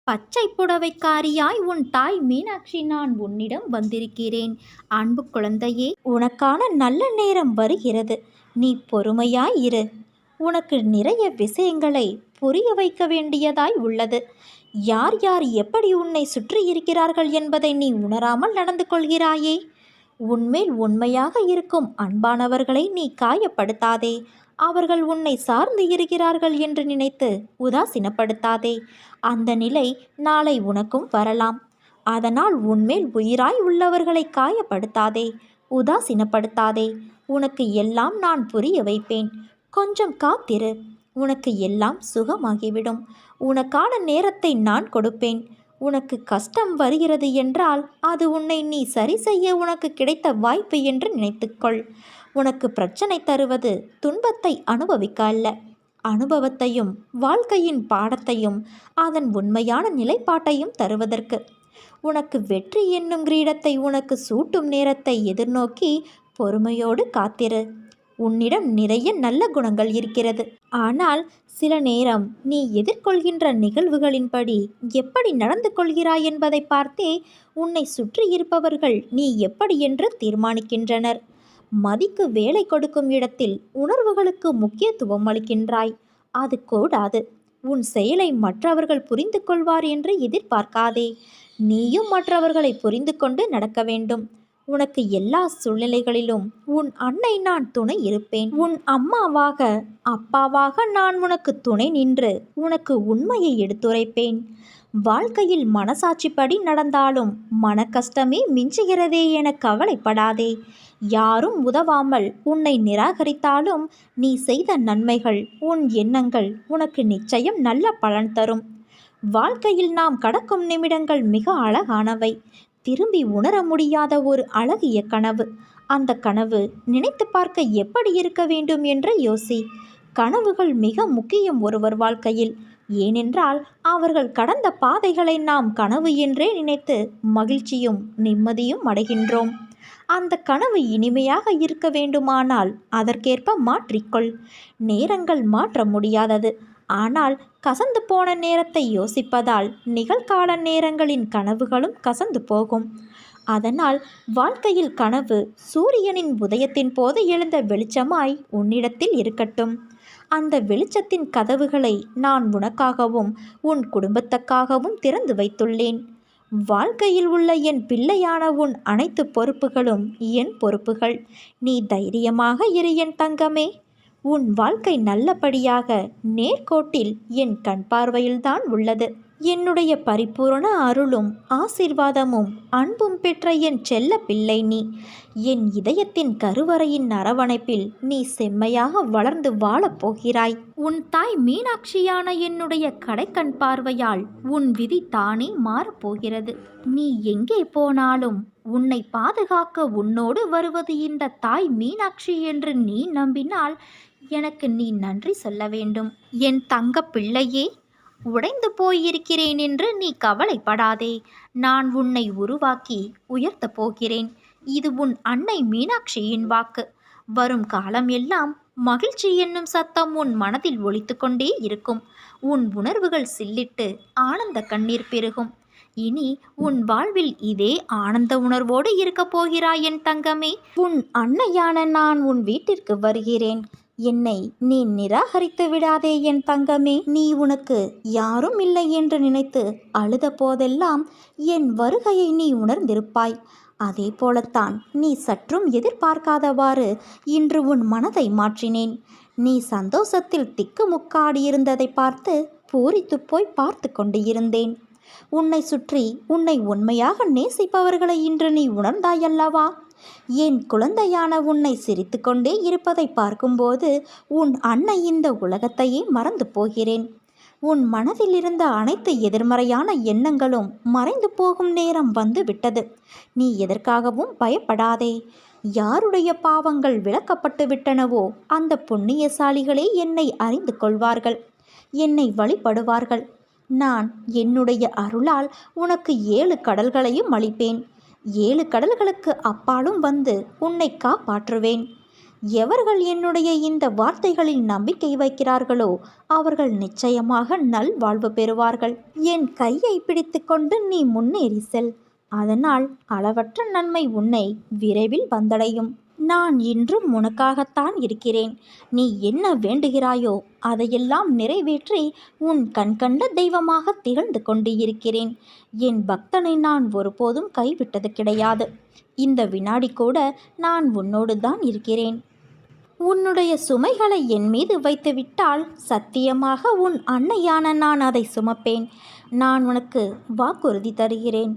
பச்சை புடவைக்காரியாய் உன் தாய் மீனாட்சி நான் உன்னிடம் வந்திருக்கிறேன். அன்பு குழந்தையே, உனக்கான நல்ல நேரம் வருகிறது. நீ பொறுமையாய் இரு. உனக்கு நிறைய விஷயங்களை புரிய வைக்க வேண்டியதாய் உள்ளது. யார் யார் எப்படி உன்னை சுற்றி இருக்கிறார்கள் என்பதை நீ உணராமல் நடந்து கொள்கிறாயே. உன்மேல் உண்மையாக இருக்கும் அன்பானவர்களை நீ காயப்படுத்தாதே. அவர்கள் உன்னை சார்ந்து இருக்கிறார்கள் என்று நினைத்து உதாசீனப்படுத்தாதே. அந்த நிலை நாளை உனக்கும் வரலாம். அதனால் உன்மேல் உயிராய் உள்ளவர்களை காயப்படுத்தாதே, உதாசீனப்படுத்தாதே. உனக்கு எல்லாம் நான் புரிய வைப்பேன். கொஞ்சம் காத்திரு. உனக்கு எல்லாம் சுகமாகிவிடும். உனக்கான நேரத்தை நான் கொடுப்பேன். உனக்கு கஷ்டம் வருகிறது என்றால் அது உன்னை நீ சரி செய்ய உனக்கு கிடைத்த வாய்ப்பு என்று நினைத்துக்கொள். உனக்கு பிரச்சனை தருவது துன்பத்தை அனுபவிக்க அல்ல, அனுபவத்தையும் வாழ்க்கையின் பாடத்தையும் அதன் உண்மையான நிலைப்பாட்டையும் தருவதற்கு. உனக்கு வெற்றி என்னும் கிரீடத்தை உனக்கு சூட்டும் நேரத்தை எதிர்நோக்கி பொறுமையோடு காத்திரு. உன்னிடம் நிறைய நல்ல குணங்கள் இருக்கிறது. ஆனால் சில நேரம் நீ எதிர்கொள்கின்ற நிகழ்வுகளின்படி எப்படி நடந்து கொள்கிறாய் என்பதை பார்த்தே உன்னை சுற்றி இருப்பவர்கள் நீ எப்படி என்று தீர்மானிக்கின்றனர். மதிக்கு வேலை கொடுக்கும் இடத்தில் உணர்வுகளுக்கு முக்கியத்துவம் அளிக்கின்றாய். அது கூடாது. உன் செயலை மற்றவர்கள் புரிந்து கொள்வார் என்று எதிர்பார்க்காதே. நீயும் மற்றவர்களை புரிந்து கொண்டு நடக்க வேண்டும். உனக்கு எல்லா சூழ்நிலைகளிலும் உன் அன்னை நான் துணை இருப்பேன். உன் அம்மாவாக அப்பாவாக நான் உனக்கு துணை நின்று உனக்கு உண்மையை எடுத்துரைப்பேன். வாழ்க்கையில் மனசாட்சிப்படி நடந்தாலும் மன கஷ்டமே மிஞ்சுகிறதே என கவலைப்படாதே. யாரும் உதவாமல் உன்னை நிராகரித்தாலும் நீ செய்த நன்மைகள், உன் எண்ணங்கள் உனக்கு நிச்சயம் நல்ல பலன் தரும். வாழ்க்கையில் நாம் கடக்கும் நிமிடங்கள் மிக அழகானவை. திரும்பி உணர முடியாத ஒரு அழகிய கனவு. அந்த கனவு நினைத்து பார்க்க எப்படி இருக்க வேண்டும் என்று யோசி. கனவுகள் மிக முக்கியம் ஒருவர் வாழ்க்கையில். ஏனென்றால் அவர்கள் கடந்த பாதைகளை நாம் கனவு என்றே நினைத்து மகிழ்ச்சியும் நிம்மதியும் அடைகின்றோம். அந்த கனவு இனிமையாக இருக்க வேண்டுமானால் அதற்கேற்ப மாற்றிக்கொள். நேரங்கள் மாற்ற முடியாதது. ஆனால் கசந்து போன நேரத்தை யோசிப்பதால் நிகழ்கால நேரங்களின் கனவுகளும் கசந்து போகும். அதனால் வாழ்க்கையில் கனவு சூரியனின் உதயத்தின் போது எழுந்த வெளிச்சமாய் உன்னிடத்தில் இருக்கட்டும். அந்த வெளிச்சத்தின் கதவுகளை நான் உனக்காகவும் உன் குடும்பத்துக்காகவும் திறந்து வைத்துள்ளேன். வாழ்க்கையில் உள்ள என் பிள்ளையான உன் அனைத்து பொறுப்புகளும் என் பொறுப்புகள். நீ தைரியமாக இரு என் தங்கமே. உன் வாழ்க்கை நல்லபடியாக நேர்கோட்டில் என் கண் பார்வையில்தான் உள்ளது. என்னுடைய பரிபூரண அருளும் ஆசீர்வாதமும் அன்பும் பெற்ற என் செல்ல பிள்ளை நீ. என் இதயத்தின் கருவறையின் அரவணைப்பில் நீ செம்மையாக வளர்ந்து வாழப்போகிறாய். உன் தாய் மீனாட்சியான என்னுடைய கடைக்கண் பார்வையால் உன் விதி தானே மாறப்போகிறது. நீ எங்கே போனாலும் உன்னை பாதுகாக்க உன்னோடு வருவது இந்த தாய் மீனாட்சி என்று நீ நம்பினால் எனக்கு நீ நன்றி சொல்ல வேண்டும். என் தங்க பிள்ளையே, உடைந்து போயிருக்கிறேன் என்று நீ கவலைப்படாதே. நான் உன்னை உருவாக்கி உயர்த்தப் போகிறேன். இது உன் அன்னை மீனாட்சியின் வாக்கு. வரும் காலம் எல்லாம் மகிழ்ச்சி என்னும் சத்தம் உன் மனதில் ஒலித்து கொண்டே இருக்கும். உன் உணர்வுகள் சில்லிட்டு ஆனந்த கண்ணீர் பெருகும். இனி உன் வாழ்வில் இதே ஆனந்த உணர்வோடு இருக்கப் போகிறாய் என் தங்கமே. உன் அன்னையான நான் உன் வீட்டிற்கு வருகிறேன். என்னை நீ நிராகரித்து விடாதே என் தங்கமே. நீ உனக்கு யாரும் இல்லை என்று நினைத்து அழுத போதெல்லாம் என் வருகையை நீ உணர்ந்திருப்பாய். அதே போலத்தான் நீ சற்றும் எதிர்பார்க்காதவாறு இன்று உன் மனதை மாற்றினேன். நீ சந்தோஷத்தில் திக்குமுக்காடியிருந்ததை பார்த்து பூரித்து போய் பார்த்து கொண்டு இருந்தேன். உன்னை சுற்றி உன்னை உண்மையாக நேசிப்பவர்களை இன்று நீ உணர்ந்தாயல்லவா? என் குழந்தையான உன்னை சிரித்து கொண்டே இருப்பதை பார்க்கும்போது உன் அன்னை இந்த உலகத்தையே மறந்து போகிறேன். உன் மனதில் இருந்த அனைத்து எதிர்மறையான எண்ணங்களும் மறைந்து போகும் நேரம் வந்து விட்டது. நீ எதற்காகவும் பயப்படாதே. யாருடைய பாவங்கள் விலக்கப்பட்டு விட்டனவோ அந்த புண்ணியசாலிகளே என்னை அறிந்து கொள்வார்கள், என்னை வழிபடுவார்கள். நான் என்னுடைய அருளால் உனக்கு 7 கடல்களையும் அளிப்பேன். 7 கடல்களுக்கு அப்பாலும் வந்து உன்னை காப்பாற்றுவேன். எவர்கள் என்னுடைய இந்த வார்த்தைகளில் நம்பிக்கை வைக்கிறார்களோ அவர்கள் நிச்சயமாக நல்வாழ்வு பெறுவார்கள். என் கையை பிடித்து கொண்டு நீ முன்னேறி செல். அதனால் அளவற்ற நன்மை உன்னை விரைவில் வந்தடையும். நான் இன்றும் உனக்காகத்தான் இருக்கிறேன். நீ என்ன வேண்டுகிறாயோ அதையெல்லாம் நிறைவேற்றி உன் கண்கண்ட தெய்வமாக திகழ்ந்து கொண்டு இருக்கிறேன். என் பக்தனை நான் ஒருபோதும் கைவிட்டது கிடையாது. இந்த வினாடி கூட நான் உன்னோடு தான் இருக்கிறேன். உன்னுடைய சுமைகளை என் மீது வைத்துவிட்டால் சத்தியமாக உன் அன்னையான நான் அதை சுமப்பேன். நான் உனக்கு வாக்குறுதி தருகிறேன்.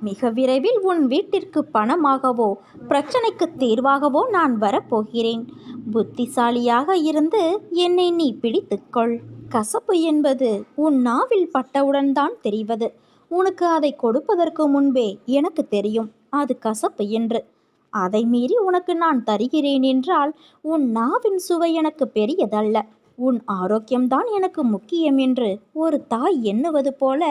மிக விரைவில் உன் வீட்டிற்கு பணமாகவோ பிரச்சனைக்கு தீர்வாகவோ நான் வரப்போகிறேன். புத்திசாலியாக இருந்து என்னை நீ பிடித்துக்கொள். கசப்பு என்பது உன் நாவில் பட்டவுடன் தான் தெரிவது. உனக்கு அதை கொடுப்பதற்கு முன்பே எனக்கு தெரியும் அது கசப்பு என்று. அதை மீறி உனக்கு நான் தருகிறேன் என்றால் உன் நாவின் சுவை எனக்கு பெரியதல்ல, உன் ஆரோக்கியம்தான் எனக்கு முக்கியம் என்று ஒரு தாய் எண்ணுவது போல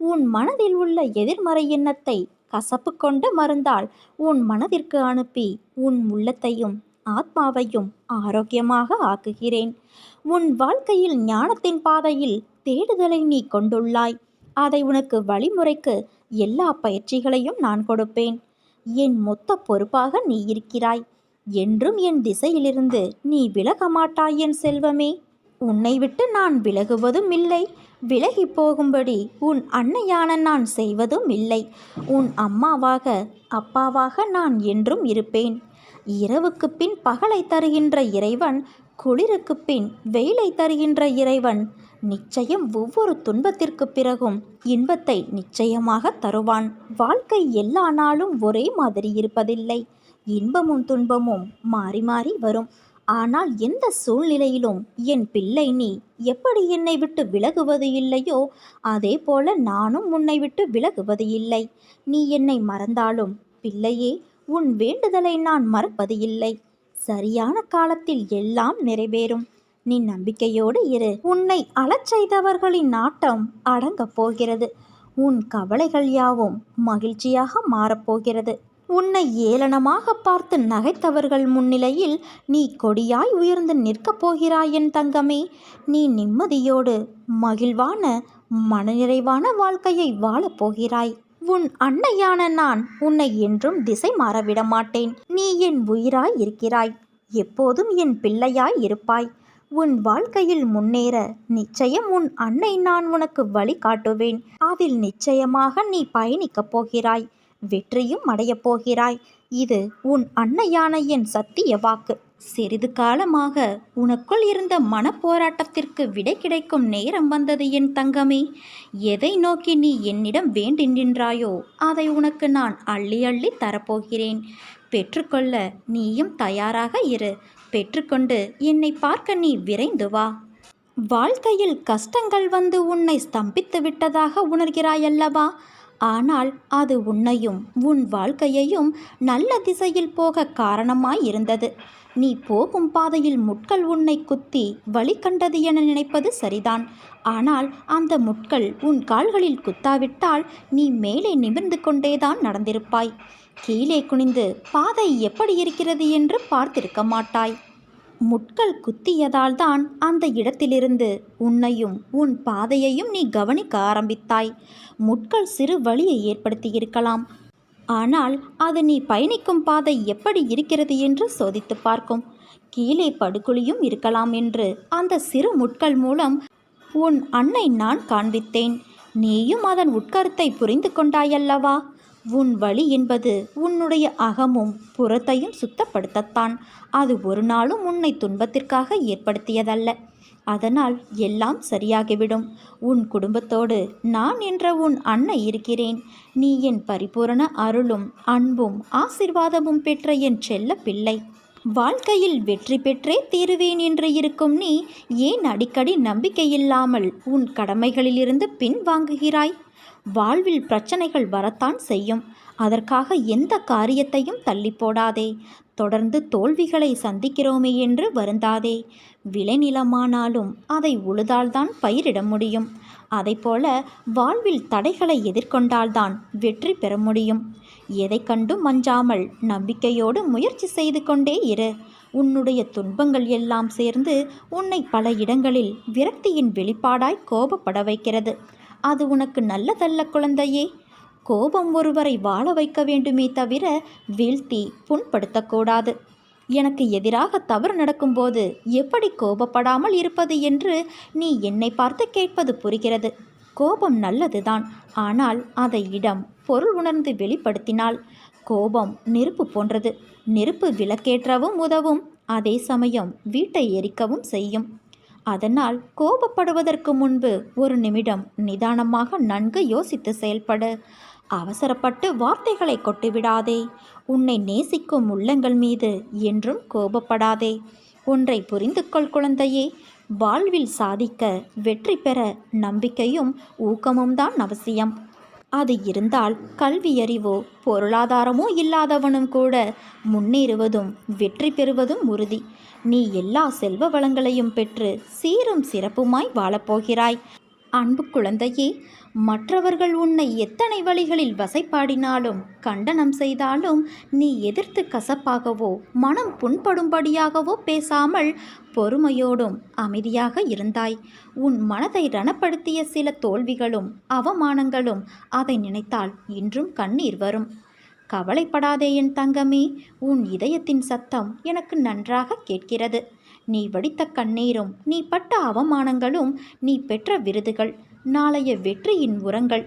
உன் மனதில் உள்ள எதிர்மறை எண்ணத்தை கசப்பு கொண்ட மருந்தால் உன் மனதிற்கு அனுப்பி உன் உள்ளத்தையும் ஆத்மாவையும் ஆரோக்கியமாக ஆக்குகிறேன். உன் வாழ்க்கையில் ஞானத்தின் பாதையில் தேடுதலை நீ கொண்டுள்ளாய். அதை உனக்கு வழிமுறைக்கு எல்லா பயிற்சிகளையும் நான் கொடுப்பேன். என் மொத்த பொறுப்பாக நீ இருக்கிறாய். என்றும் என் திசையிலிருந்து நீ விலக மாட்டாய் என் செல்வமே. உன்னை விட்டு நான் விலகுவதும் இல்லை, விலகி போகும்படி உன் அன்னையான நான் செய்வதும் இல்லை. உன் அம்மாவாக அப்பாவாக நான் என்றும் இருப்பேன். இரவுக்கு பின் பகலை தருகின்ற இறைவன், குளிருக்கு பின் வெயிலை தருகின்ற இறைவன் நிச்சயம் ஒவ்வொரு துன்பத்திற்கு பிறகும் இன்பத்தை நிச்சயமாக தருவான். வாழ்க்கை எல்லா நாளும் ஒரே மாதிரி இருப்பதில்லை. இன்பமும் துன்பமும் மாறி மாறி வரும். ஆனால் எந்த சூழ்நிலையிலும் என் பிள்ளை நீ எப்படி என்னை விட்டு விலகுவது இல்லையோ அதே போல நானும் உன்னை விட்டு விலகுவது இல்லை. நீ என்னை மறந்தாலும் பிள்ளையே உன் வேண்டுதலை நான் மறப்பது இல்லை. சரியான காலத்தில் எல்லாம் நிறைவேறும். நீ நம்பிக்கையோடு இரு. உன்னை அழச் செய்தவர்களின் நாட்டம் அடங்கப் போகிறது. உன் கவலைகள் யாவும் மகிழ்ச்சியாக மாறப்போகிறது. உன்னை ஏளனமாக பார்த்து நகைத்தவர்கள் முன்னிலையில் நீ கொடியாய் உயர்ந்து நிற்கப் போகிறாய் என் தங்கமே. நீ நிம்மதியோடு மகிழ்வான மனநிறைவான வாழ்க்கையை வாழப்போகிறாய். உன் அன்னையான நான் உன்னை என்றும் திசை மாறவிட மாட்டேன். நீ என் உயிராய் இருக்கிறாய். எப்போதும் என் பிள்ளையாய் இருப்பாய். உன் வாழ்க்கையில் முன்னேற நிச்சயம் உன் அன்னை நான் உனக்கு வழி காட்டுவேன். அதில் நிச்சயமாக நீ பயணிக்கப் போகிறாய். வெற்றியும் அடையப் போகிறாய். இது உன் அன்னையான என் சத்திய வாக்கு. சிறிது காலமாக உனக்குள் இருந்த மனப்போராட்டத்திற்கு விடை கிடைக்கும் நேரம் வந்தது என் தங்கமே. எதை நோக்கி நீ என்னிடம் வேண்டி நின்றாயோ அதை உனக்கு நான் அள்ளி அள்ளி தரப்போகிறேன். பெற்றுக்கொள்ள நீயும் தயாராக இரு. பெற்றுக்கொண்டு என்னை பார்க்க நீ விரைந்து வா. வாழ்க்கையில் கஷ்டங்கள் வந்து உன்னை ஸ்தம்பித்து விட்டதாக உணர்கிறாயல்லவா? ஆனால் அது உன்னையும் உன் வாழ்க்கையையும் நல்ல திசையில் போக காரணமாயிருந்தது. நீ போகும் பாதையில் முட்கள் உன்னை குத்தி வழி கண்டது என நினைப்பது சரிதான். ஆனால் அந்த முட்கள் உன் கால்களில் குத்தாவிட்டால் நீ மேலே நிமிர்ந்து கொண்டேதான் நடந்திருப்பாய். கீழே குனிந்து பாதை எப்படி இருக்கிறது என்று பார்த்திருக்க மாட்டாய். முட்கள் குத்தியதால் தான் அந்த இடத்திலிருந்து உன்னையும் உன் பாதையையும் நீ கவனிக்க ஆரம்பித்தாய். முட்கள் சிறு வழியை ஏற்படுத்தியிருக்கலாம். ஆனால் அது நீ பயணிக்கும் பாதை எப்படி இருக்கிறது என்று சோதித்து பார்க்கும். கீழே படுகுழியும் இருக்கலாம் என்று அந்த சிறு முட்கள் மூலம் உன் அன்னை நான் காண்பித்தேன். நீயும் அதன் உட்கருத்தை புரிந்து கொண்டாயல்லவா? உன் வழி என்பது உன்னுடைய அகமும் புறத்தையும் சுத்தப்படுத்தத்தான். அது ஒரு நாளும் உன்னை துன்பத்திற்காக ஏற்படுத்தியதல்ல. அதனால் எல்லாம் சரியாகிவிடும். உன் குடும்பத்தோடு நான் என்ற உன் அன்னை இருக்கிறேன். நீ என் பரிபூரண அருளும் அன்பும் ஆசிர்வாதமும் பெற்ற என் செல்ல பிள்ளை. வாழ்க்கையில் வெற்றி பெற்றே தீருவேன் என்று இருக்கும் நீ ஏன் அடிக்கடி நம்பிக்கையில்லாமல் உன் கடமைகளிலிருந்து பின்வாங்குகிறாய்? வாழ்வில் பிரச்சனைகள் வரத்தான் செய்யும். அதற்காக எந்த காரியத்தையும் தள்ளி போடாதே. தொடர்ந்து தோல்விகளை சந்திக்கிறோமே என்று வருந்தாதே. விளைநிலமானாலும் அதை உழுதால்தான் பயிரிட முடியும். அதைப்போல வாழ்வில் தடைகளை எதிர்கொண்டால்தான் வெற்றி பெற முடியும். எதை கண்டும் அஞ்சாமல் நம்பிக்கையோடு முயற்சி செய்து கொண்டே இரு. உன்னுடைய துன்பங்கள் எல்லாம் சேர்ந்து உன்னை பல இடங்களில் விரக்தியின் வெளிப்பாடாய் கோபப்பட வைக்கிறது. அது உனக்கு நல்லதல்ல குழந்தையே. கோபம் ஒருவரை வாழ வைக்க வேண்டுமே தவிர வீழ்த்தி புண்படுத்தக்கூடாது. எனக்கு எதிராக தவறு நடக்கும்போது எப்படி கோபப்படாமல் இருப்பது என்று நீ என்னை பார்த்து கேட்பது புரிகிறது. கோபம் நல்லதுதான். ஆனால் அதை இடம் பொருள் உணர்ந்து வெளிப்படுத்தினால். கோபம் நெருப்பு போன்றது. நெருப்பு விளக்கேற்றவும் உதவும், அதே சமயம் வீட்டை எரிக்கவும் செய்யும். அதனால் கோபப்படுவதற்கு முன்பு ஒரு நிமிடம் நிதானமாக நன்கு யோசித்து செயல்படு. அவசரப்பட்டு வார்த்தைகளை கொட்டிவிடாதே. உன்னை நேசிக்கும் உள்ளங்கள் மீது என்றும் கோபப்படாதே. ஒன்றை புரிந்து கொள் குழந்தையே, வாழ்வில் சாதிக்க வெற்றி பெற நம்பிக்கையும் ஊக்கமும் தான் அவசியம். அது இருந்தால் கல்வியறிவோ பொருளாதாரமோ இல்லாதவனும் கூட முன்னேறுவதும் வெற்றி பெறுவதும் உறுதி. நீ எல்லா செல்வ வளங்களையும் பெற்று சீரும் சிறப்புமாய் வாழப்போகிறாய். அன்பு குழந்தையே, மற்றவர்கள் உன்னை எத்தனை வழிகளில் வசைப்பாடினாலும் கண்டனம் செய்தாலும் நீ எதிர்த்து கசப்பாகவோ மனம் புண்படும்படியாகவோ பேசாமல் பொறுமையோடும் அமைதியாக இருந்தாய். உன் மனதை ரணப்படுத்திய சில தோல்விகளும் அவமானங்களும், அதை நினைத்தால் இன்றும் கண்ணீர் வரும். கவலைப்படாதே என் தங்கமே. உன் இதயத்தின் சத்தம் எனக்கு நன்றாக கேட்கிறது. நீ வடித்த கண்ணீரும் நீ பட்ட அவமானங்களும் நீ பெற்ற விருதுகள், நாளைய வெற்றியின் உரங்கள்.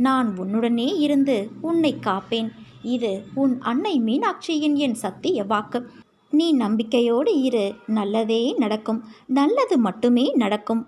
நான் உன்னுடனே இருந்து உன்னை காப்பேன். இது உன் அன்னை மீனாட்சியின் என் சத்திய வாக்கு. நீ நம்பிக்கையோடு இரு. நல்லதே நடக்கும். நல்லது மட்டுமே நடக்கும்.